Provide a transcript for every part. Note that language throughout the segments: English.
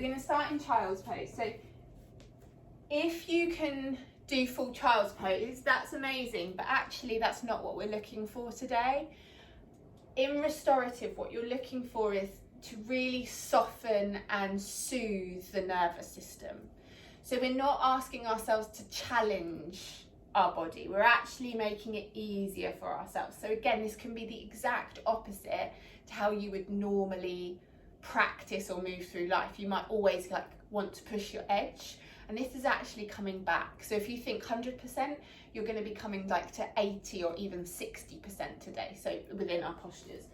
we're going to start in child's pose. So if you can do full child's pose, that's amazing, but actually that's not what we're looking for today. In restorative, what you're looking for is to really soften and soothe the nervous system. So we're not asking ourselves to challenge our body, we're actually making it easier for ourselves. So again, this can be the exact opposite to how you would normally practice or move through life. You might always like want to push your edge, and this is actually coming back. So if you think 100%, you're going to be coming like to 80 or even 60% today, so within our postures.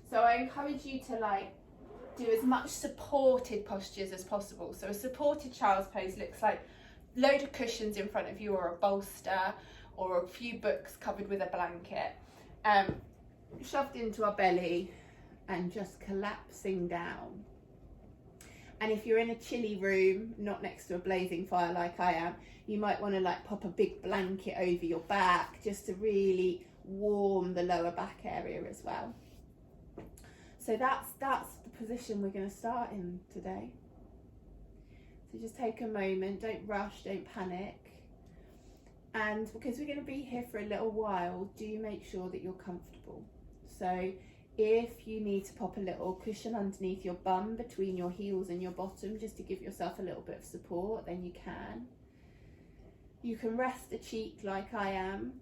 So I encourage you to like do as much supported postures as possible. So a supported child's pose looks like a load of cushions in front of you, or a bolster, or a few books covered with a blanket, shoved into our belly and just collapsing down. And if you're in a chilly room, not next to a blazing fire like I am, you might want to like pop a big blanket over your back just to really warm the lower back area as well. So that's the position we're going to start in today. So just take a moment, don't rush, don't panic. And because we're going to be here for a little while, do make sure that you're comfortable. So if you need to pop a little cushion underneath your bum between your heels and your bottom just to give yourself a little bit of support, then you can. You can rest a cheek like I am.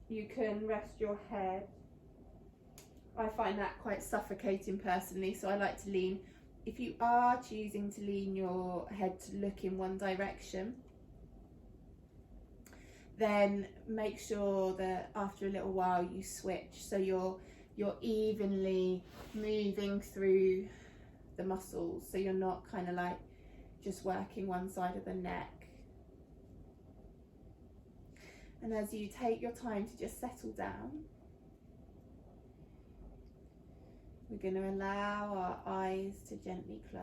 You can rest your head. I find that quite suffocating personally, so I like to lean. If you are choosing to lean your head to look in one direction, then make sure that after a little while you switch, so you're evenly moving through the muscles, so you're not kind of like just working one side of the neck. And as you take your time to just settle down, we're going to allow our eyes to gently close.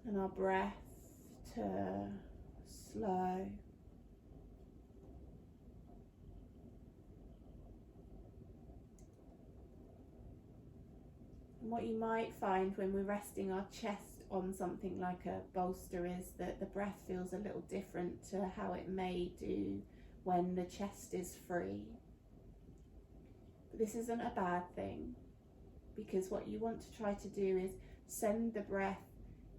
And our breath to slow. And what you might find when we're resting our chest on something like a bolster is that the breath feels a little different to how it may do when the chest is free. But this isn't a bad thing, because what you want to try to do is send the breath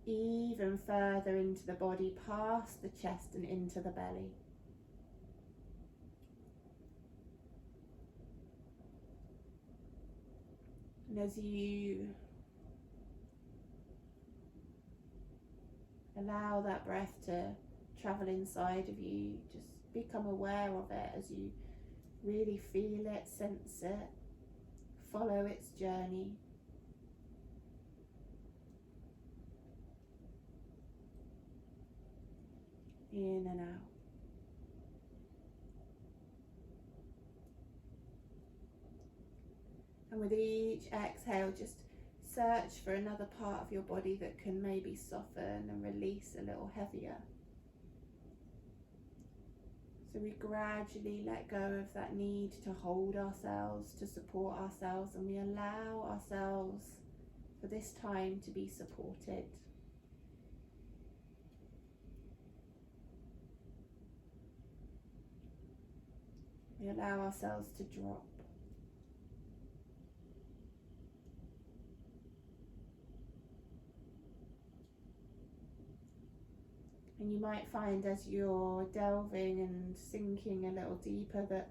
even further into the body, past the chest and into the belly. And as you allow that breath to travel inside of you, just become aware of it as you really feel it, sense it, follow its journey. In and out. And with each exhale, just search for another part of your body that can maybe soften and release a little heavier. So we gradually let go of that need to hold ourselves, to support ourselves, and we allow ourselves for this time to be supported. We allow ourselves to drop. And you might find as you're delving and sinking a little deeper that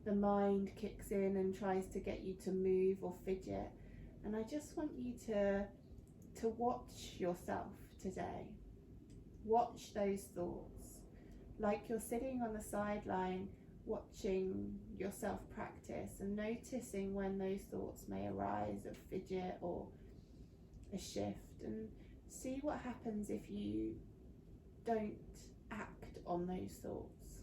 the mind kicks in and tries to get you to move or fidget. And I just want you to watch yourself today. Watch those thoughts. Like you're sitting on the sideline watching yourself practice and noticing when those thoughts may arise of fidget or a shift, and see what happens if you don't act on those thoughts.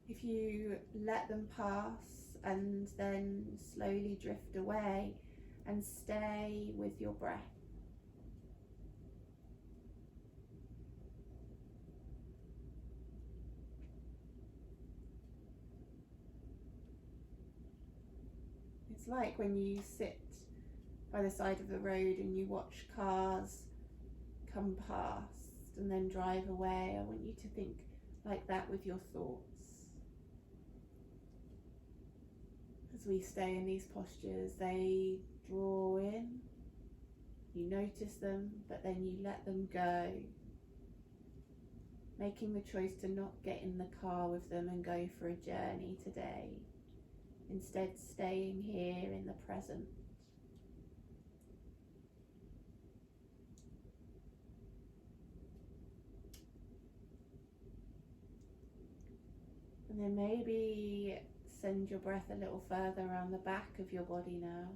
If you let them pass and then slowly drift away and stay with your breath. It's like when you sit by the side of the road and you watch cars come past and then drive away. I want you to think like that with your thoughts. As we stay in these postures, they draw in, you notice them, but then you let them go, making the choice to not get in the car with them and go for a journey today. Instead, staying here in the present. And then maybe send your breath a little further around the back of your body now.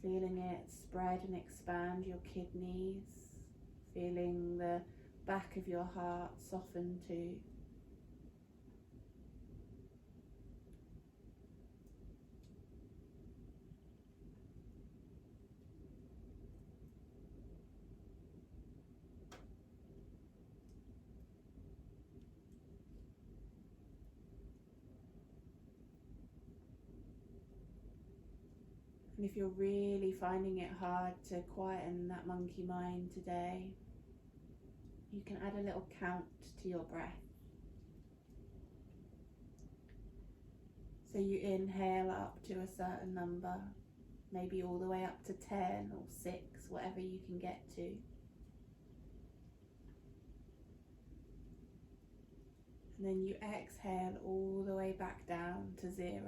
Feeling it spread and expand your kidneys. Feeling the back of your heart soften too. And if you're really finding it hard to quieten that monkey mind today, you can add a little count to your breath. So you inhale up to a certain number, maybe all the way up to 10 or 6, whatever you can get to. And then you exhale all the way back down to 0.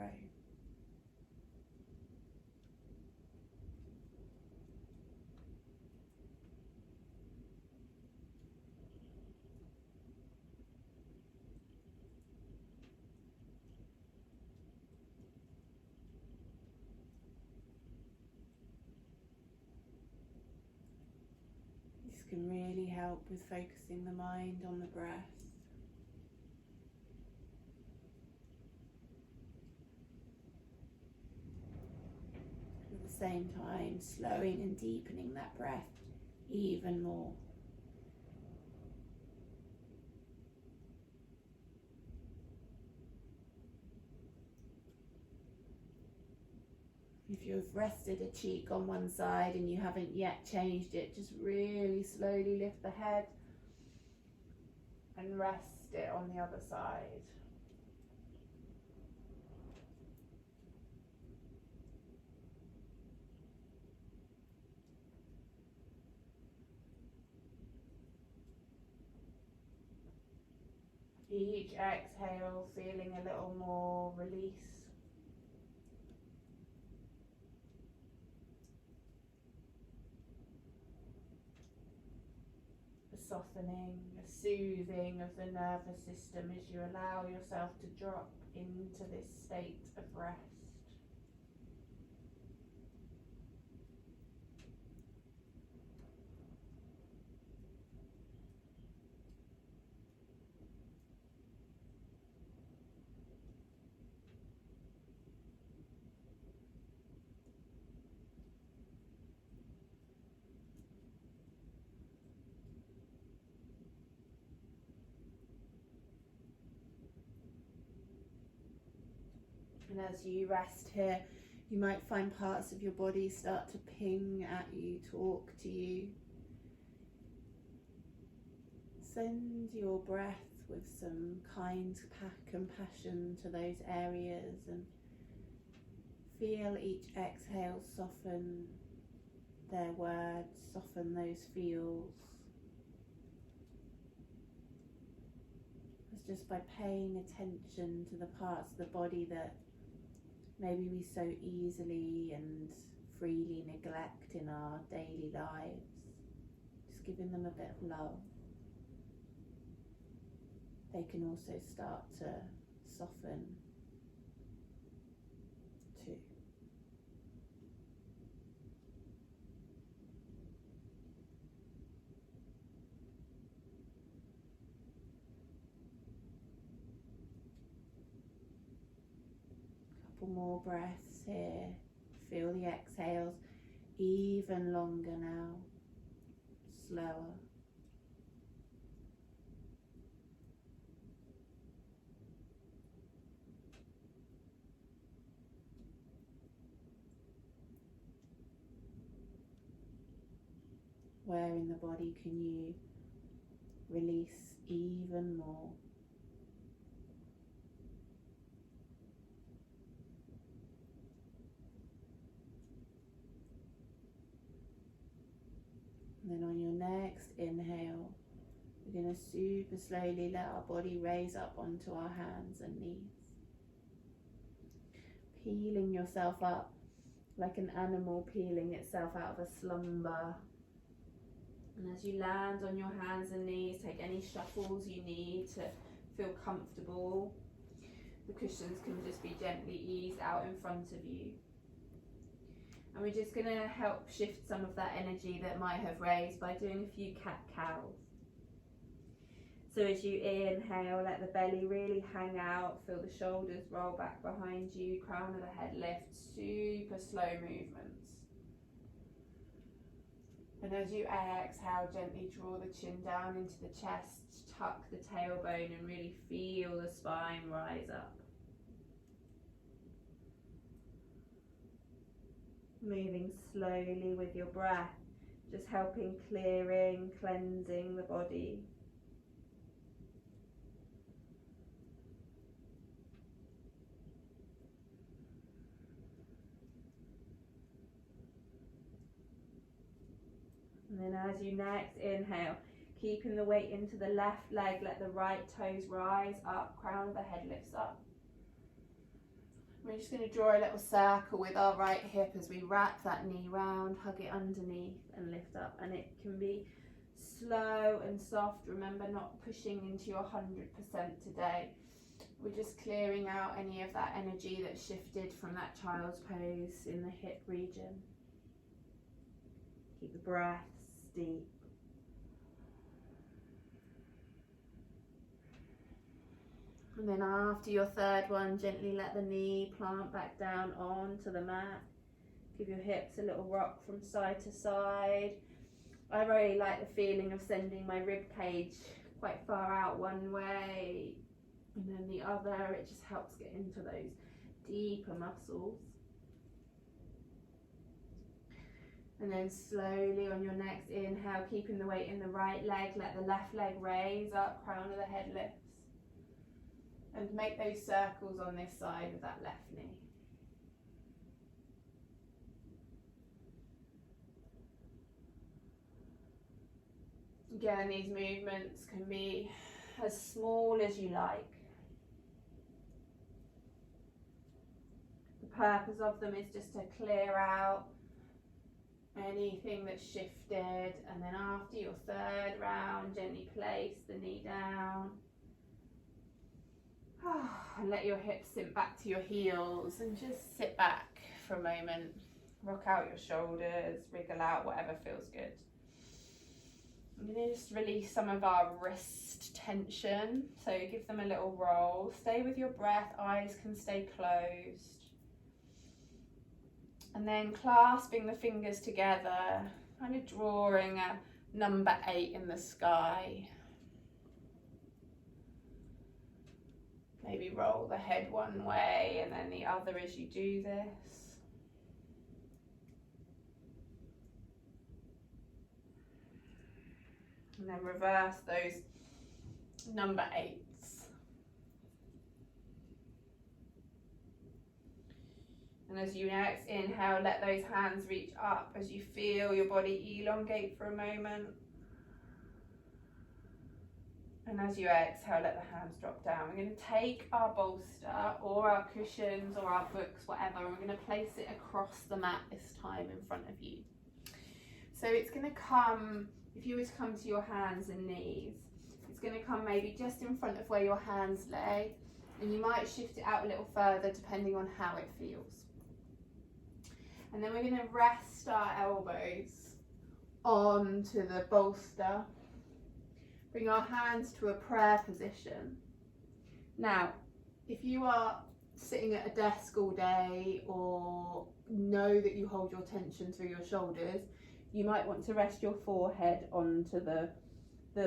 This can really help with focusing the mind on the breath. At the same time, slowing and deepening that breath even more. If you've rested a cheek on one side and you haven't yet changed it, just really slowly lift the head and rest it on the other side. Each exhale feeling a little more release. A softening, a soothing of the nervous system as you allow yourself to drop into this state of rest. And as you rest here, you might find parts of your body start to ping at you, talk to you. Send your breath with some kind compassion to those areas and feel each exhale soften their words, soften those feels. It's just by paying attention to the parts of the body that maybe we so easily and freely neglect in our daily lives, just giving them a bit of love. They can also start to soften too. Couple more breaths here. Feel the exhales even longer now, slower. Where in the body can you release even more? And then on your next inhale, we're going to super slowly let our body raise up onto our hands and knees. Peeling yourself up like an animal peeling itself out of a slumber. And as you land on your hands and knees, take any shuffles you need to feel comfortable. The cushions can just be gently eased out in front of you. And we're just going to help shift some of that energy that might have raised by doing a few cat-cows. So as you inhale, let the belly really hang out, feel the shoulders roll back behind you, crown of the head lift, super slow movements. And as you exhale, gently draw the chin down into the chest, tuck the tailbone and really feel the spine rise up. Moving slowly with your breath, just helping clearing, cleansing the body. And then as you next inhale, keeping the weight into the left leg, let the right toes rise up, crown of the head lifts up. We're just going to draw a little circle with our right hip as we wrap that knee round, hug it underneath and lift up. And it can be slow and soft. Remember, not pushing into your 100% today. We're just clearing out any of that energy that shifted from that child's pose in the hip region. Keep the breaths deep. And then after your third one, gently let the knee plant back down onto the mat. Give your hips a little rock from side to side. I really like the feeling of sending my rib cage quite far out one way and then the other. It just helps get into those deeper muscles. And then slowly on your next inhale, keeping the weight in the right leg, let the left leg raise up, crown of the head lifts. And make those circles on this side with that left knee. Again, these movements can be as small as you like. The purpose of them is just to clear out anything that's shifted, and then after your third round, gently place the knee down. And let your hips sink back to your heels and just sit back for a moment. Rock out your shoulders, wriggle out whatever feels good. I'm going to just release some of our wrist tension. So give them a little roll. Stay with your breath, eyes can stay closed. And then clasping the fingers together, kind of drawing a number 8 in the sky. Maybe roll the head one way and then the other as you do this. And then reverse those number 8s. And as you next inhale, let those hands reach up as you feel your body elongate for a moment. And as you exhale, let the hands drop down. We're going to take our bolster or our cushions or our books, whatever, and we're going to place it across the mat this time in front of you. So it's going to come, if you were to come to your hands and knees, it's going to come maybe just in front of where your hands lay, and you might shift it out a little further depending on how it feels. And then we're going to rest our elbows onto the bolster. Bring our hands to a prayer position. Now, if you are sitting at a desk all day or know that you hold your tension through your shoulders, you might want to rest your forehead onto the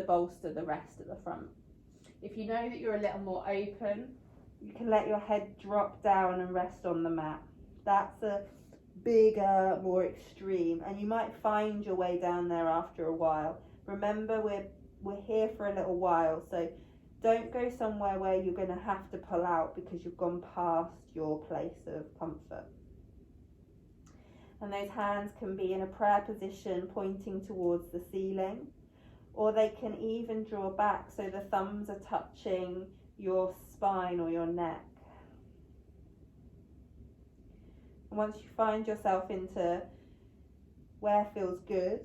bolster, the rest at the front. If you know that you're a little more open, you can let your head drop down and rest on the mat. That's a bigger, more extreme, and you might find your way down there after a while. Remember, we're here for a little while, so don't go somewhere where you're going to have to pull out because you've gone past your place of comfort. And those hands can be in a prayer position pointing towards the ceiling, or they can even draw back so the thumbs are touching your spine or your neck. And once you find yourself into where feels good,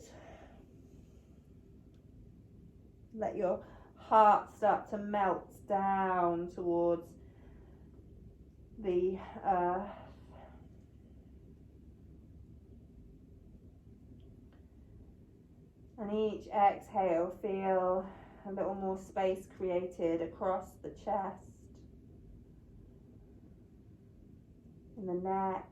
let your heart start to melt down towards the earth. And each exhale, feel a little more space created across the chest, in the neck.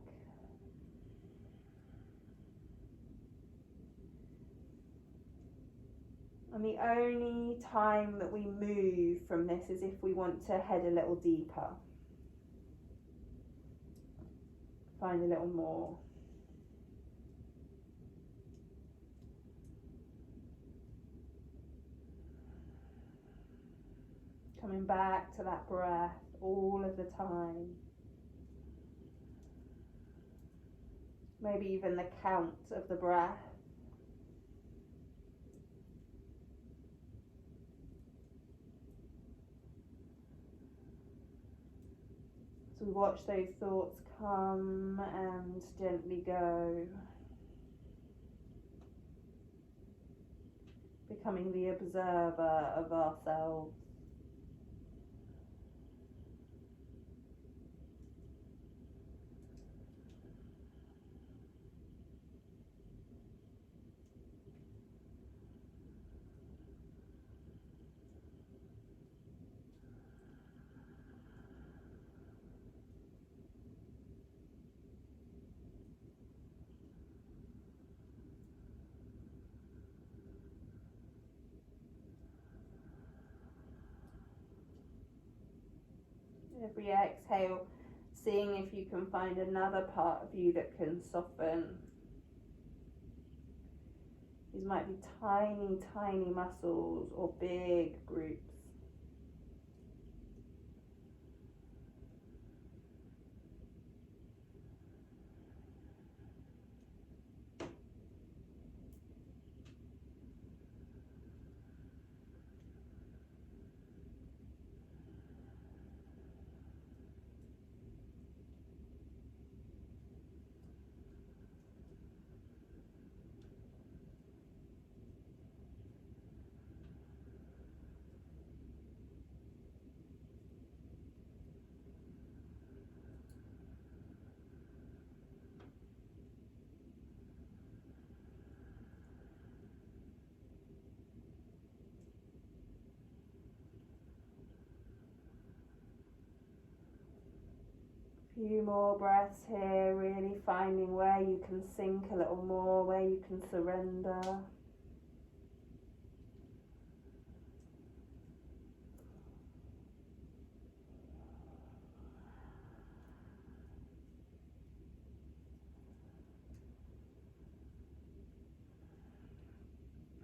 And the only time that we move from this is if we want to head a little deeper. Find a little more. Coming back to that breath all of the time. Maybe even the count of the breath. So we watch those thoughts come and gently go. Becoming the observer of ourselves. Every exhale, seeing if you can find another part of you that can soften. These might be tiny, tiny muscles or big groups. Few more breaths here, really finding where you can sink a little more, where you can surrender.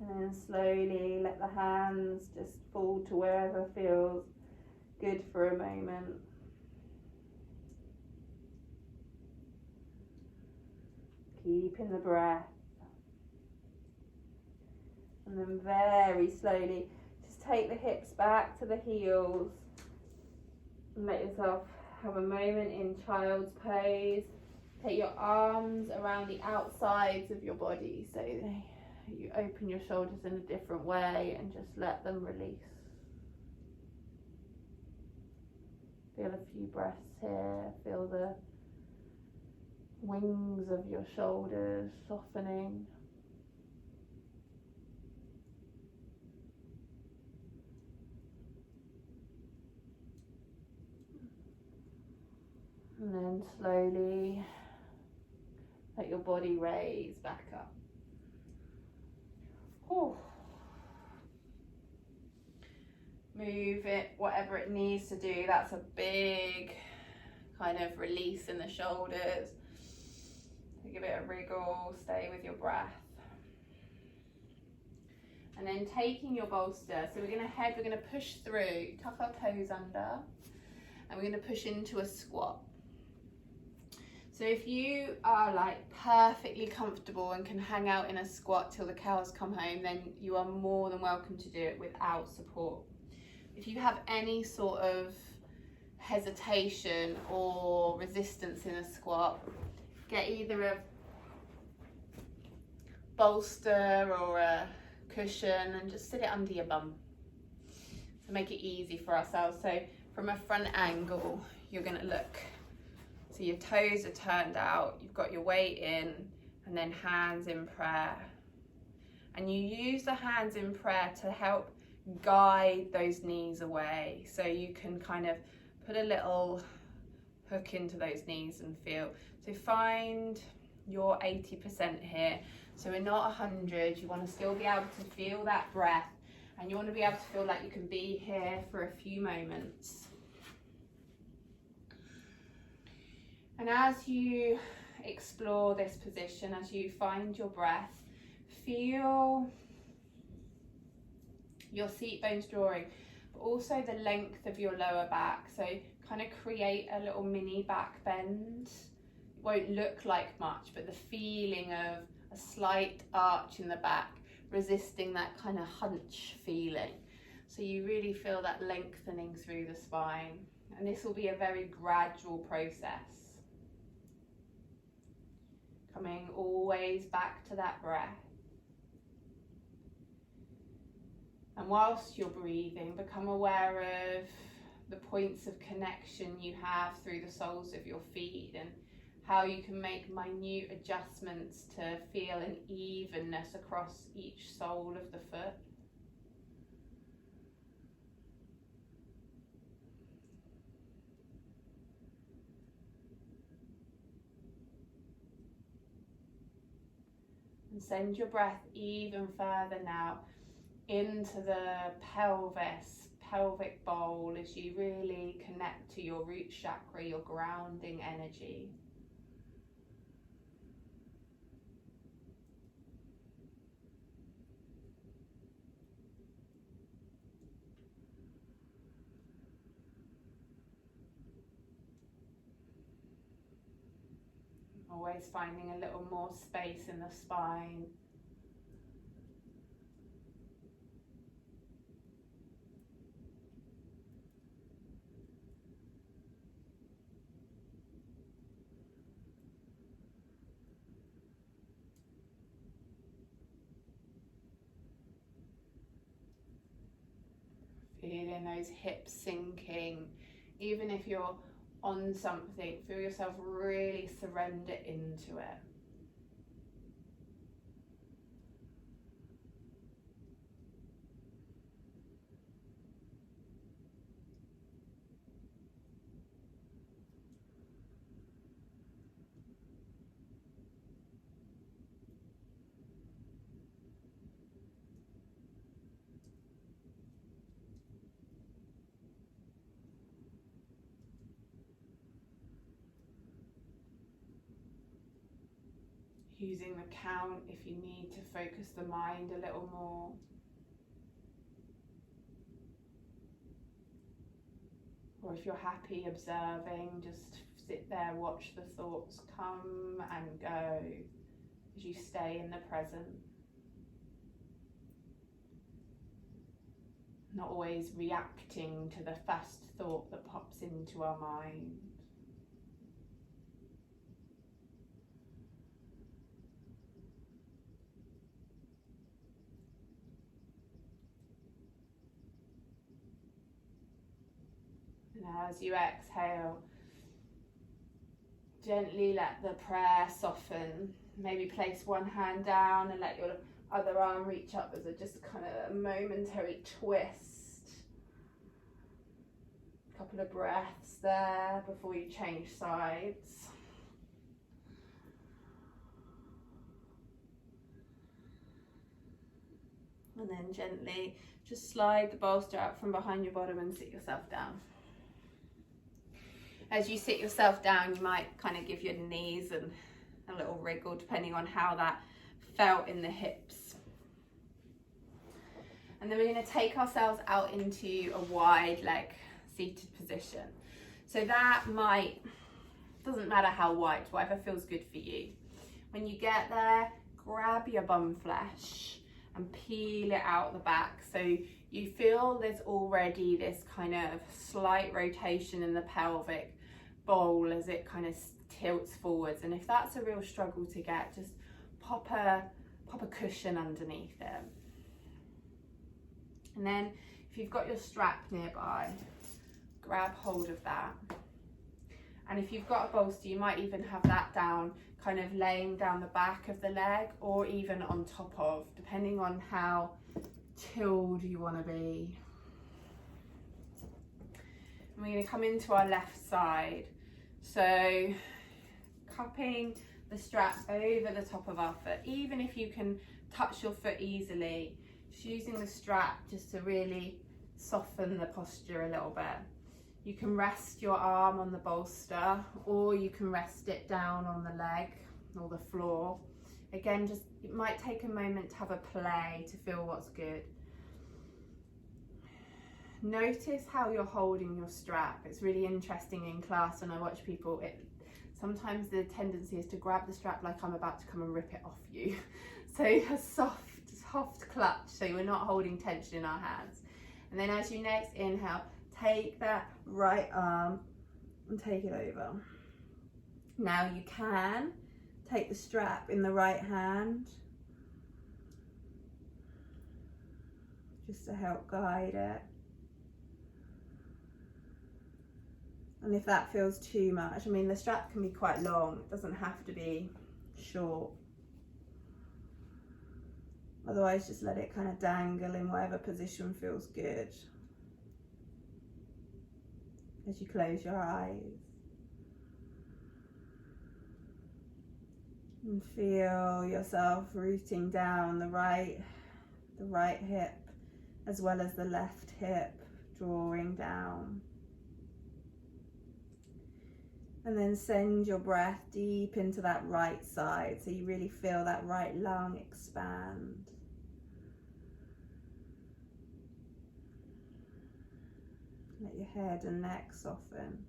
And then slowly let the hands just fall to wherever feels good for a moment. Keeping the breath. And then very slowly just take the hips back to the heels and let yourself have a moment in child's pose. Take your arms around the outsides of your body so you open your shoulders in a different way and just let them release. Feel a few breaths here. Feel the wings of your shoulders softening. And then slowly let your body raise back up. Whew. Move it, whatever it needs to do. That's a big kind of release in the shoulders. So give it a wriggle, stay with your breath. And then taking your bolster, so we're going to push through, tuck our toes under, and we're going to push into a squat. So if you are like perfectly comfortable and can hang out in a squat till the cows come home, then you are more than welcome to do it without support. If you have any sort of hesitation or resistance in a squat, get either a bolster or a cushion and just sit it under your bum to make it easy for ourselves. So from a front angle, you're going to look, so your toes are turned out, you've got your weight in, and then hands in prayer. And you use the hands in prayer to help guide those knees away, so you can kind of put a little hook into those knees and feel. So find your 80% here. So we're not 100, you want to still be able to feel that breath, and you want to be able to feel like you can be here for a few moments. And as you explore this position, as you find your breath, feel your seat bones drawing, but also the length of your lower back. So kind of create a little mini back bend. It won't look like much, but the feeling of a slight arch in the back, resisting that kind of hunch feeling. So you really feel that lengthening through the spine. And this will be a very gradual process. Coming always back to that breath. And whilst you're breathing, become aware of the points of connection you have through the soles of your feet, and how you can make minute adjustments to feel an evenness across each sole of the foot. And send your breath even further now into the pelvic bowl as you really connect to your root chakra, your grounding energy. Always finding a little more space in the spine. Feeling those hips sinking, even if you're on something, feel yourself really surrender into it. Using the count if you need to focus the mind a little more. Or if you're happy observing, just sit there, watch the thoughts come and go as you stay in the present. Not always reacting to the first thought that pops into our mind. And as you exhale, gently let the prayer soften. Maybe place one hand down and let your other arm reach up as just kind of a momentary twist. A couple of breaths there before you change sides. And then gently just slide the bolster out from behind your bottom and sit yourself down. As you sit yourself down, you might kind of give your knees a little wriggle depending on how that felt in the hips. And then we're going to take ourselves out into a wide leg seated position. So that doesn't matter how wide, whatever feels good for you. When you get there, grab your bum flesh and peel it out the back. So you feel there's already this kind of slight rotation in the pelvic bowl as it kind of tilts forwards. And if that's a real struggle to get, just pop a cushion underneath it. And then if you've got your strap nearby, grab hold of that. And if you've got a bolster, you might even have that down, kind of laying down the back of the leg, or even on top of, depending on how chilled you want to be. And we're going to come into our left side. So cupping the strap over the top of our foot, even if you can touch your foot easily, just using the strap just to really soften the posture a little bit. You can rest your arm on the bolster, or you can rest it down on the leg or the floor. Again, just it might take a moment to have a play to feel what's good. Notice how you're holding your strap. It's really interesting in class when I watch people, sometimes the tendency is to grab the strap like I'm about to come and rip it off you. So a soft clutch, so we're not holding tension in our hands. And then as you next inhale, take that right arm and take it over. Now you can take the strap in the right hand just to help guide it. And if that feels too much, I mean, the strap can be quite long, it doesn't have to be short. Otherwise, just let it kind of dangle in whatever position feels good as you close your eyes. And feel yourself rooting down the right hip as well as the left hip, drawing down. And then send your breath deep into that right side, so you really feel that right lung expand. Let your head and neck soften.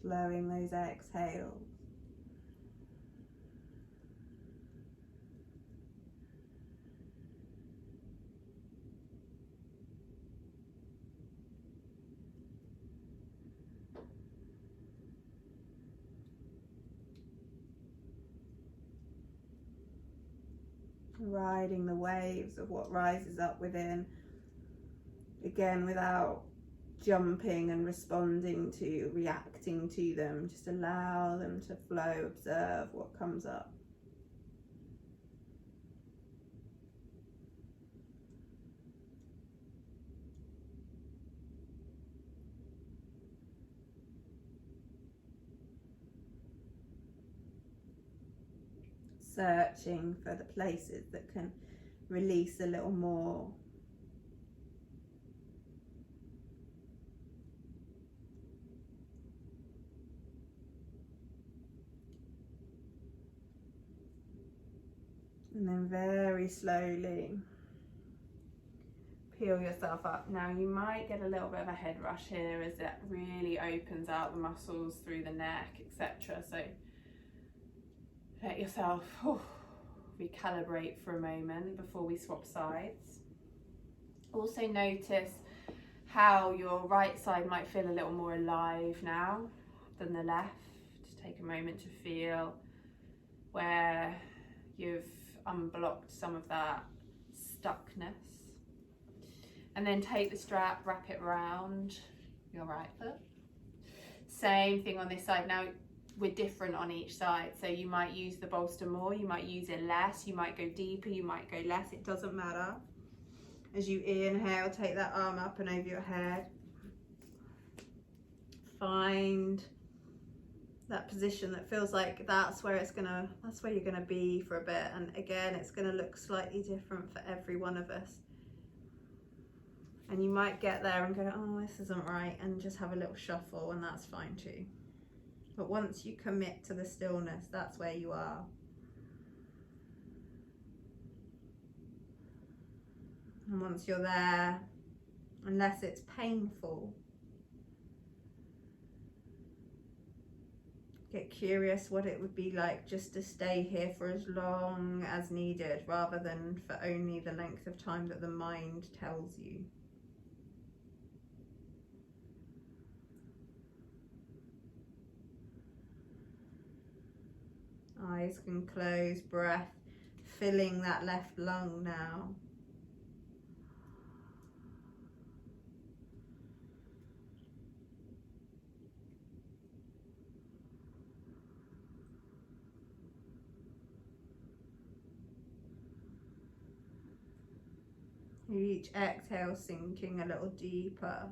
Slowing those exhales. Riding the waves of what rises up within, again without jumping and responding to, reacting to them. Just allow them to flow, observe what comes up. Searching for the places that can release a little more. And then very slowly peel yourself up. Now you might get a little bit of a head rush here as it really opens out the muscles through the neck, etc. So let yourself recalibrate for a moment before we swap sides. Also notice how your right side might feel a little more alive now than the left. Just take a moment to feel where you've unblocked some of that stuckness. And then take the strap, wrap it around your right foot. Same thing on this side. Now we're different on each side, so you might use the bolster more, you might use it less, you might go deeper, you might go less, it doesn't matter. As you inhale, take that arm up and over your head. Find that position that feels like that's where you're gonna be for a bit. And again, it's gonna look slightly different for every one of us. And you might get there and go, oh, this isn't right, and just have a little shuffle, and that's fine too. But once you commit to the stillness, that's where you are. And once you're there, unless it's painful, get curious what it would be like just to stay here for as long as needed, rather than for only the length of time that the mind tells you. Eyes can close, breath filling that left lung now. Each exhale sinking a little deeper.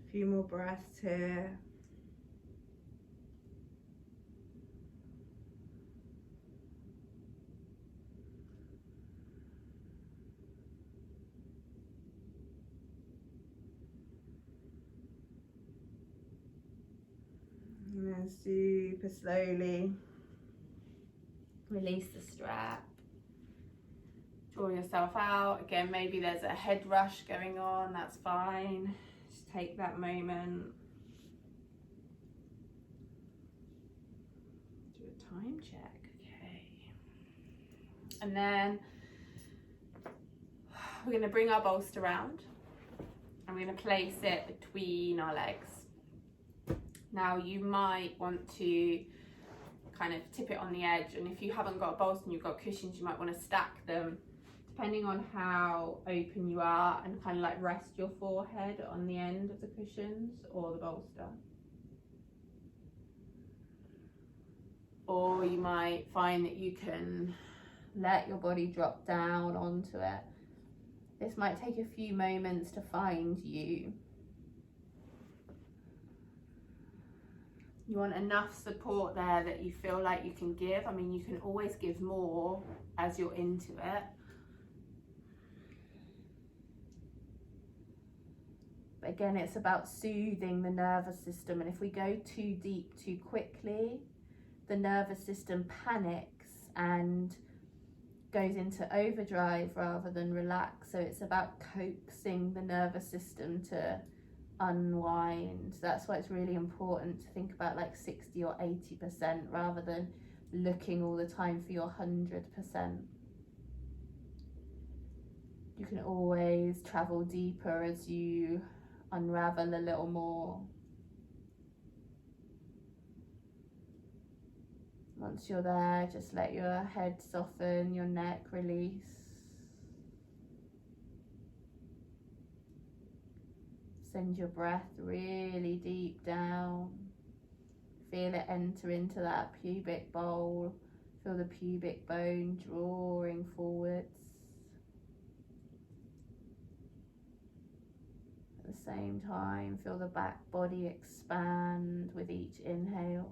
A few more breaths here. And then super slowly release the strap. Draw yourself out. Again, maybe there's a head rush going on, that's fine. Just take that moment. Do a time check, okay. And then we're gonna bring our bolster around and we're gonna place it between our legs. Now you might want to kind of tip it on the edge, and if you haven't got a bolster and you've got cushions, you might want to stack them depending on how open you are, and kind of like rest your forehead on the end of the cushions or the bolster. Or you might find that you can let your body drop down onto it. This might take a few moments to find you. You want enough support there that you feel like you can give. I mean, you can always give more as you're into it. But again, it's about soothing the nervous system. And if we go too deep too quickly, the nervous system panics and goes into overdrive rather than relax. So it's about coaxing the nervous system to unwind. That's why it's really important to think about like 60 or 80% rather than looking all the time for your 100%. You can always travel deeper as you unravel a little more. Once you're there, just let your head soften, your neck release. Send your breath really deep down. Feel it enter into that pubic bowl. Feel the pubic bone drawing forwards. At the same time, feel the back body expand with each inhale.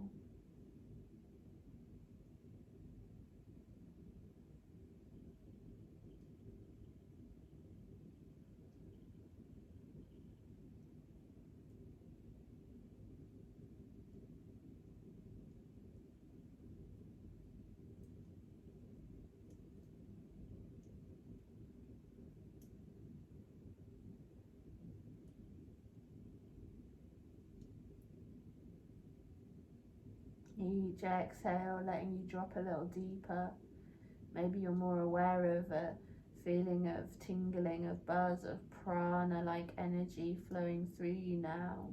each exhale, letting you drop a little deeper. Maybe you're more aware of a feeling of tingling, of buzz, of prana like energy flowing through you now.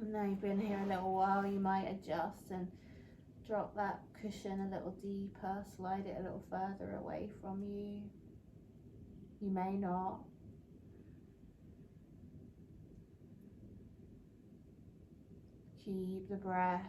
And now you've been here a little while, you might adjust and drop that cushion a little deeper, slide it a little further away from you. You may not. Keep the breath.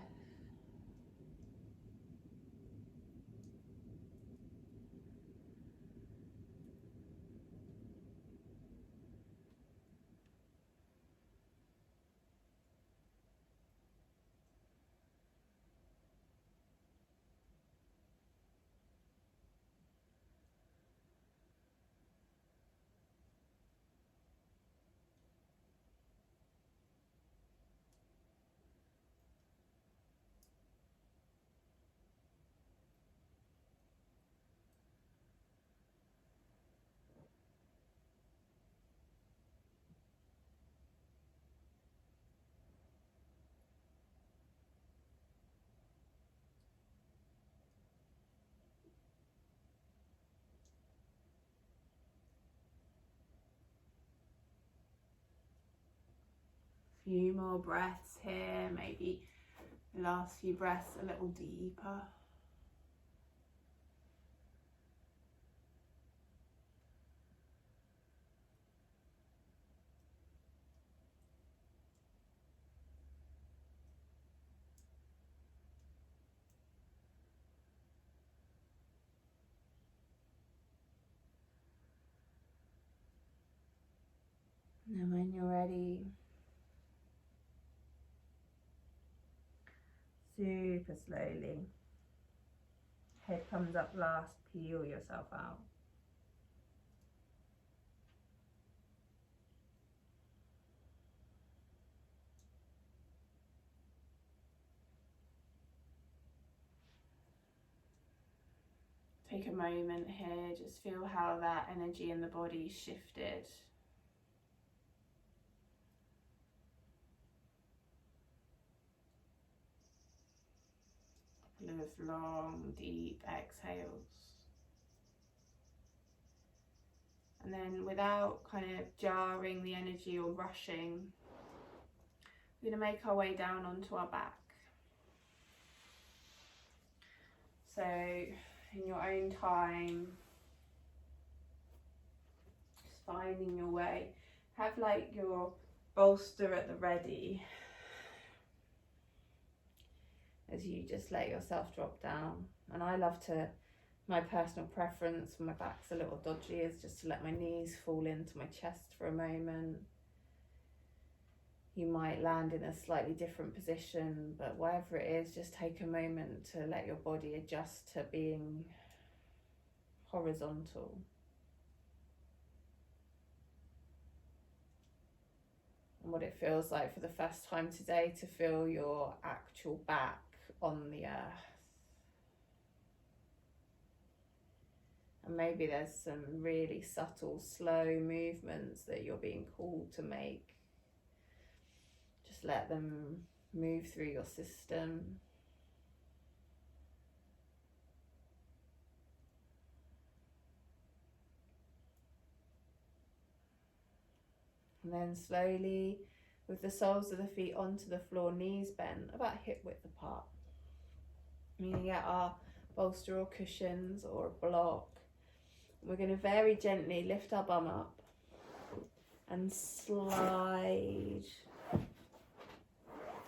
Few more breaths here, maybe the last few breaths a little deeper. And then when you're ready, super slowly, head comes up last, peel yourself out. Take a moment here, just feel how that energy in the body shifted. With long, deep exhales. And then without kind of jarring the energy or rushing, we're going to make our way down onto our back. So in your own time, just finding your way. Have like your bolster at the ready as you just let yourself drop down. And I love to, my personal preference when my back's a little dodgy is just to let my knees fall into my chest for a moment. You might land in a slightly different position, but whatever it is, just take a moment to let your body adjust to being horizontal. And what it feels like for the first time today to feel your actual back on the earth. And maybe there's some really subtle, slow movements that you're being called to make. Just let them move through your system. And then slowly, with the soles of the feet onto the floor, knees bent about hip width apart. We're going to get our bolster or cushions or a block. We're going to very gently lift our bum up and slide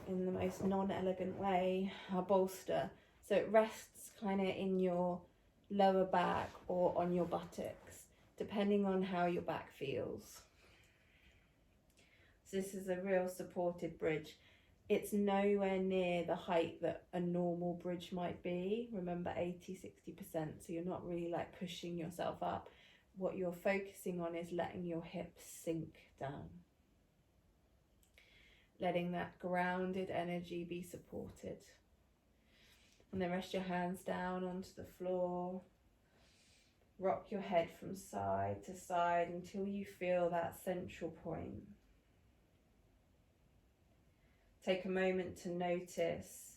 in the most non-elegant way our bolster so it rests kind of in your lower back or on your buttocks, depending on how your back feels. So this is a real supported bridge. it's nowhere near the height that a normal bridge might be. Remember, 80-60%, so you're not really like pushing yourself up. What you're focusing on is letting your hips sink down, letting that grounded energy be supported. And then rest your hands down onto the floor. Rock your head from side to side until you feel that central point. Take a moment to notice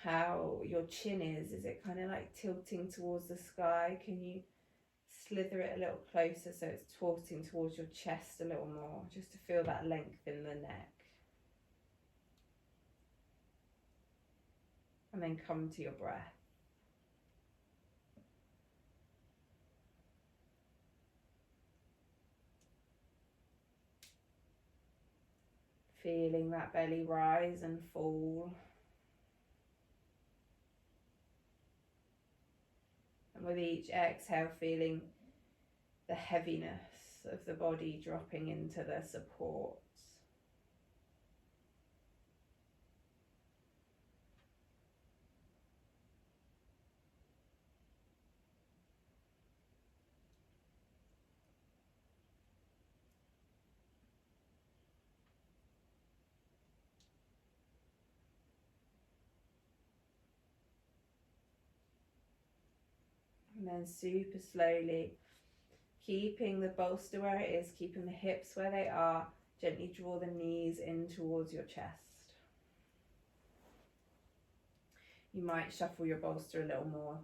how your chin is. Is it kind of like tilting towards the sky? Can you slither it a little closer so it's tilting towards your chest a little more, just to feel that length in the neck? And then come to your breath. Feeling that belly rise and fall. And with each exhale, feeling the heaviness of the body dropping into the supports. And then super slowly, keeping the bolster where it is, keeping the hips where they are, gently draw the knees in towards your chest. You might shuffle your bolster a little more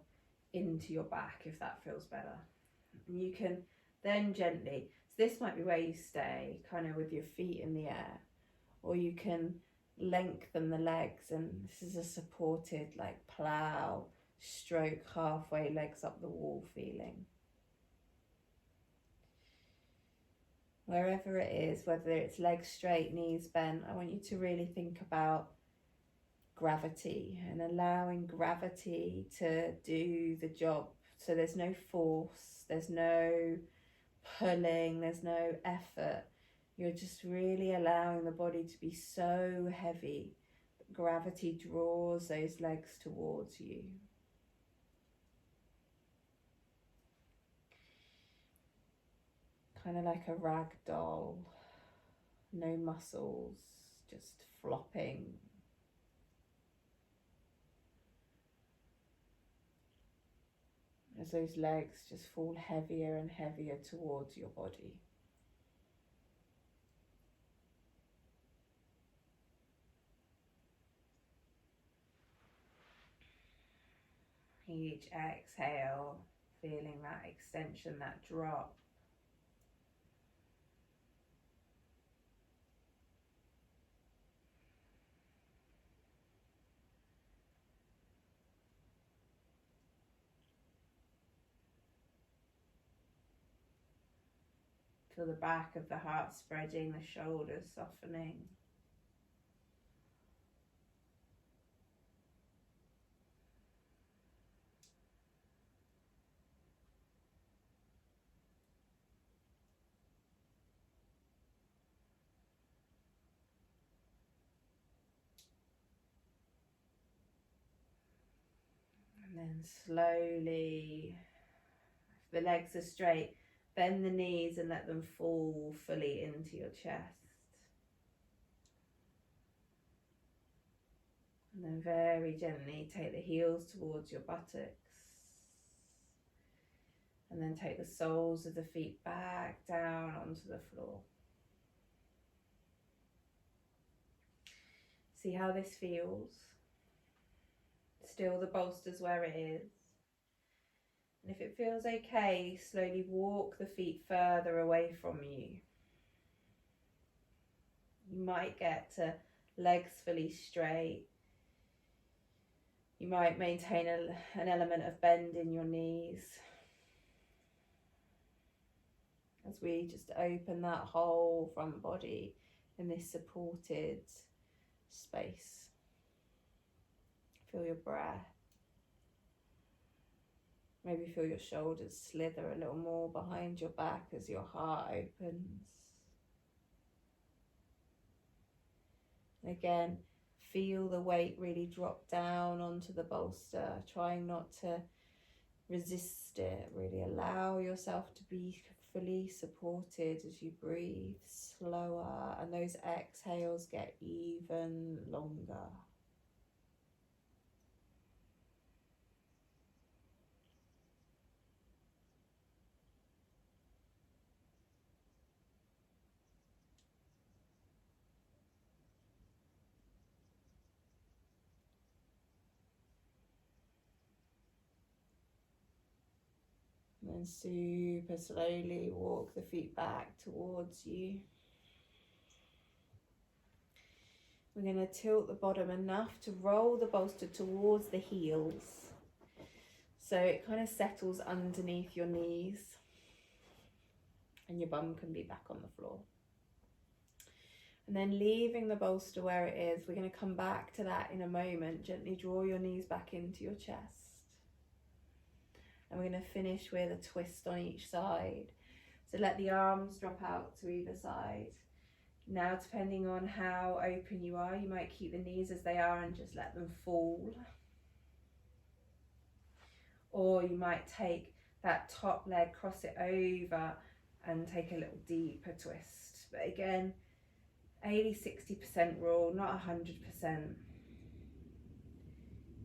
into your back if that feels better. And you can then gently, so this might be where you stay, kind of with your feet in the air, or you can lengthen the legs, and this is a supported like plow, stroke, halfway legs up the wall feeling. Wherever it is, whether it's legs straight, knees bent, I want you to really think about gravity and allowing gravity to do the job. So there's no force, there's no pulling, there's no effort. You're just really allowing the body to be so heavy that gravity draws those legs towards you. Kind of like a rag doll, no muscles, just flopping. As those legs just fall heavier and heavier towards your body. Each exhale, feeling that extension, that drop. Feel the back of the heart spreading, the shoulders softening. And then slowly, if the legs are straight, bend the knees and let them fall fully into your chest. And then very gently take the heels towards your buttocks. And then take the soles of the feet back down onto the floor. See how this feels. Still the bolster's where it is. And if it feels okay, slowly walk the feet further away from you. You might get to legs fully straight. You might maintain an element of bend in your knees. As we just open that whole front body in this supported space. Feel your breath. Maybe feel your shoulders slither a little more behind your back as your heart opens. Again, feel the weight really drop down onto the bolster, trying not to resist it. Really allow yourself to be fully supported as you breathe slower, and those exhales get even longer. And then super slowly walk the feet back towards you. We're going to tilt the bottom enough to roll the bolster towards the heels, so it kind of settles underneath your knees and your bum can be back on the floor. And then leaving the bolster where it is, we're going to come back to that in a moment. Gently draw your knees back into your chest. And we're going to finish with a twist on each side. So let the arms drop out to either side. Now, depending on how open you are, you might keep the knees as they are and just let them fall. Or you might take that top leg, cross it over and take a little deeper twist. But again, 80-60% rule, not 100%.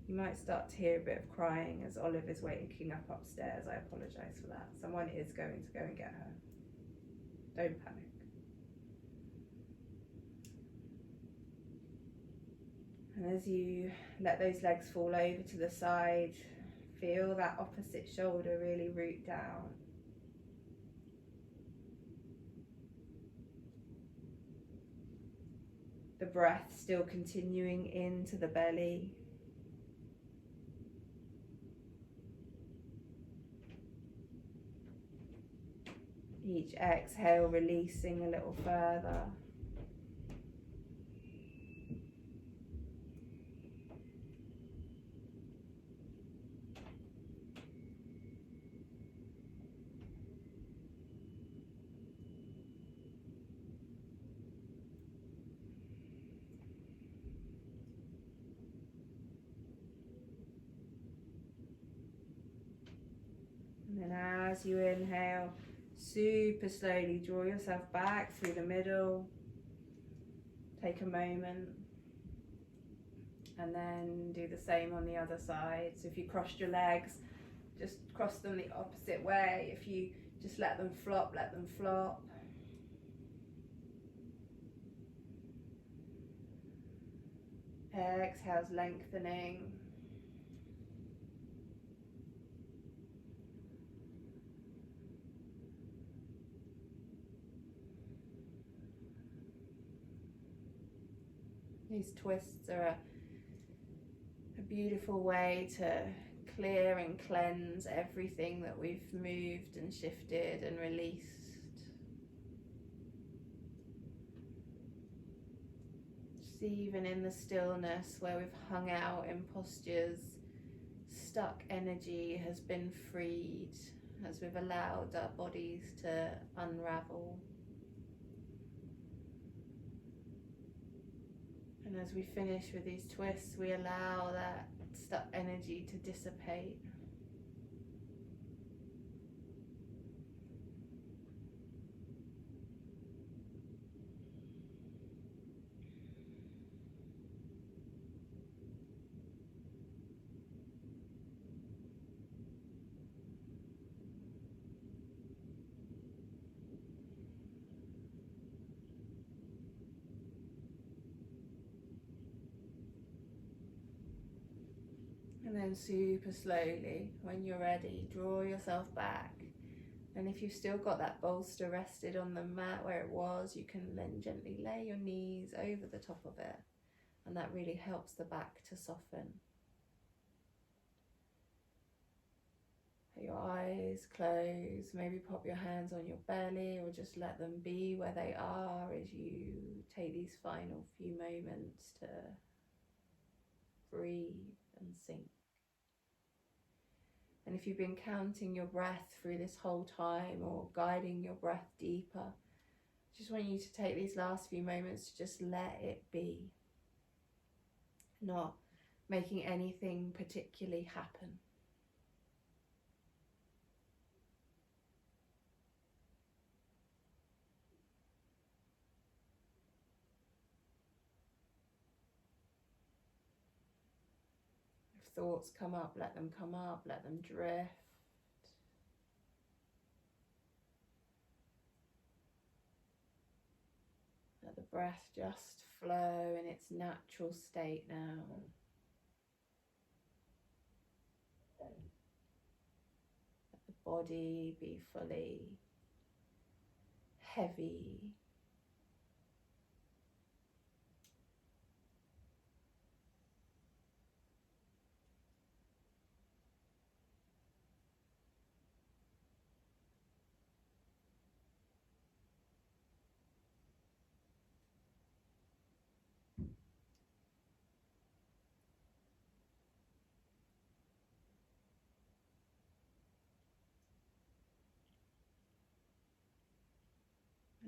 You might start to hear a bit of crying as Olive is waking up upstairs. I apologise for that. Someone is going to go and get her. Don't panic. And as you let those legs fall over to the side, feel that opposite shoulder really root down. The breath still continuing into the belly. Each exhale releasing a little further. And then as you inhale, super slowly draw yourself back through the middle. Take a moment. And then do the same on the other side. So if you crossed your legs, just cross them the opposite way. If you just let them flop, let them flop. Exhales lengthening. These twists are a beautiful way to clear and cleanse everything that we've moved and shifted and released. Just even in the stillness where we've hung out in postures, stuck energy has been freed as we've allowed our bodies to unravel. And as we finish with these twists, we allow that stuck energy to dissipate. And then super slowly, when you're ready, draw yourself back. And if you've still got that bolster rested on the mat where it was, you can then gently lay your knees over the top of it. And that really helps the back to soften. Let your eyes close, maybe pop your hands on your belly or just let them be where they are as you take these final few moments to breathe and sink. And if you've been counting your breath through this whole time or guiding your breath deeper, I just want you to take these last few moments to just let it be. not making anything particularly happen. If thoughts come up, let them come up, let them drift. Let the breath just flow in its natural state now. Let the body be fully heavy.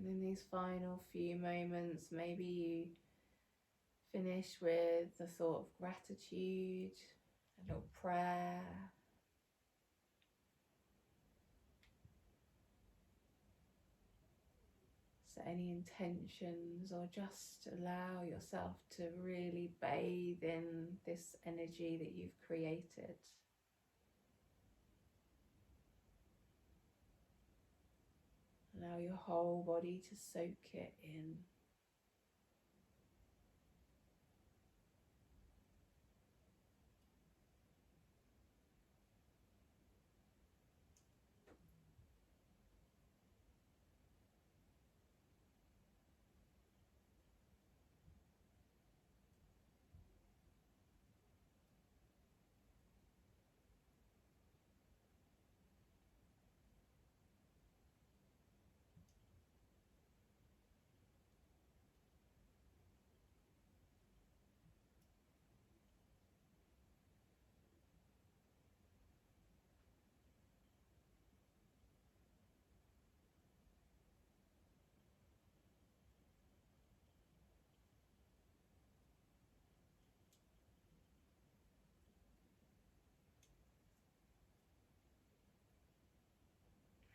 And in these final few moments, maybe you finish with the thought of gratitude, a little prayer. Set any intentions, or just allow yourself to really bathe in this energy that you've created. Allow your whole body to soak it in.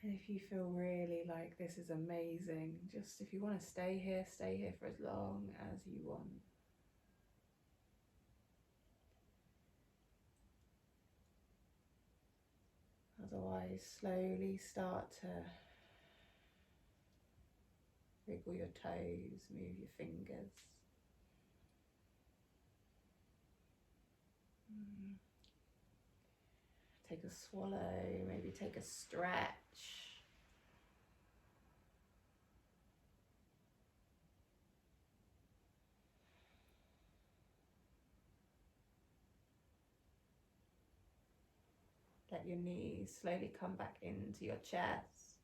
And if you feel really like this is amazing, just if you want to stay here for as long as you want. Otherwise, slowly start to wiggle your toes, move your fingers. Take a swallow, maybe take a stretch. Let your knees slowly come back into your chest.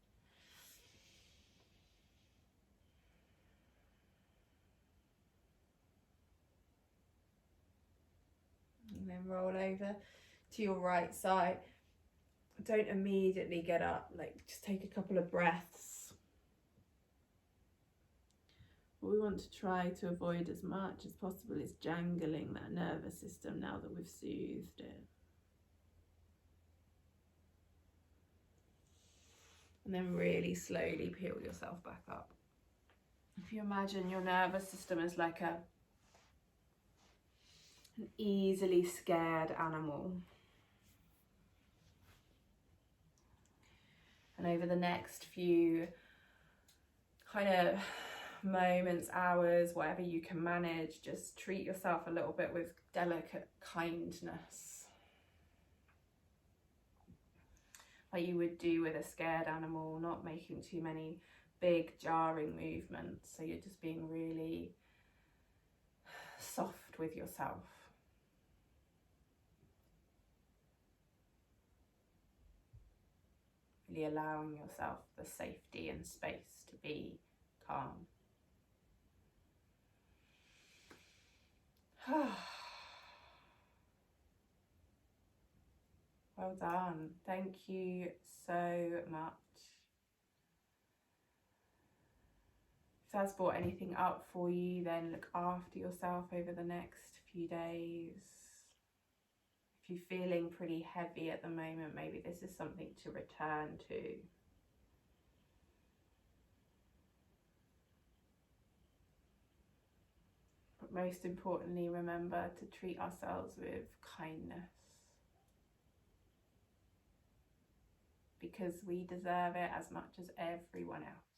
And then roll over to your right side. Don't immediately get up, like just take a couple of breaths. What we want to try to avoid as much as possible is jangling that nervous system now that we've soothed it. And then really slowly peel yourself back up. If you imagine your nervous system as like an easily scared animal. And over the next few kind of moments, hours, whatever you can manage, just treat yourself a little bit with delicate kindness. Like you would do with a scared animal, not making too many big jarring movements. So you're just being really soft with yourself. Really allowing yourself the safety and space to be calm. Well done. Thank you so much. If that's brought anything up for you, then look after yourself over the next few days. If you're feeling pretty heavy at the moment, maybe this is something to return to. But most importantly, remember to treat ourselves with kindness, because we deserve it as much as everyone else.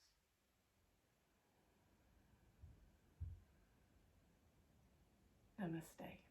Namaste.